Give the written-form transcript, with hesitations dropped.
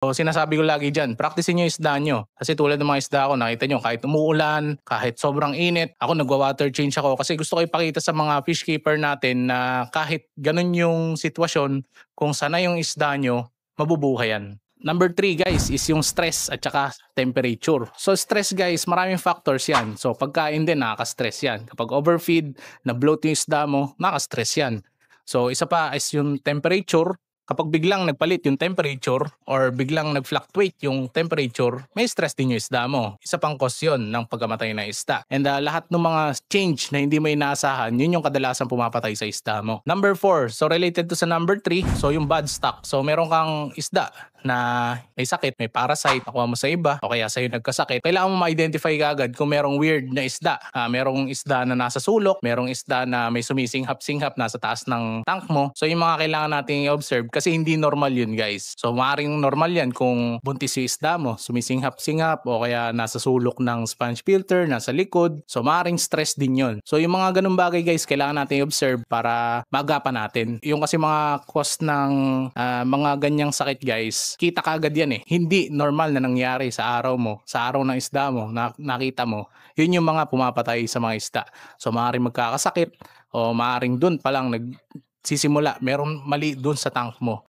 So sinasabi ko lagi dyan, practicein nyo yung isda nyo. Kasi tulad ng mga isda ko, nakita nyo kahit umuulan, kahit sobrang init, ako nagwa-water change ako kasi gusto ko ipakita sa mga fish keeper natin na kahit ganun yung sitwasyon, kung sana yung isda nyo, mabubuhay yan. Number 3 guys is yung stress at saka temperature. So stress guys, maraming factors yan. So pagkain din, nakaka-stress yan. Kapag overfeed, na-bloat yung isda mo, nakaka-stress yan. So isa pa is yung temperature. Kapag biglang nagpalit yung temperature or biglang nag-fluctuate yung temperature, may stress din yung isda mo. Isa pang cause yun ng pagkamatay ng isda. And lahat ng mga change na hindi mo inaasahan, yun yung kadalasan pumapatay sa isda mo. Number 4, so related to sa number 3, so yung bad stock. So meron kang isda na may sakit, may parasite, nakuha mo sa iba, o kaya sa'yo nagkasakit, kailangan mo ma-identify agad kung merong weird na isda. Merong isda na nasa sulok, merong isda na may sumisinghap-singhap nasa taas ng tank mo. So yung mga kailangan nating i-observe kasi hindi normal yun guys. So maaaring normal yan kung buntis yung isda mo, sumisinghap-singhap, o kaya nasa sulok ng sponge filter, nasa likod. So maaaring stress din yun. So yung mga ganung bagay guys, kailangan natin i-observe para maagapan natin. Yung kasi mga cause ng mga ganyang sakit guys, kita kagad yan eh. Hindi normal na nangyari sa araw mo, sa araw ng isda mo, nakita mo. Yun yung mga pumapatay sa mga isda. So maaaring magkakasakit o maaaring dun pa lang nagsisimula, meron mali dun sa tank mo.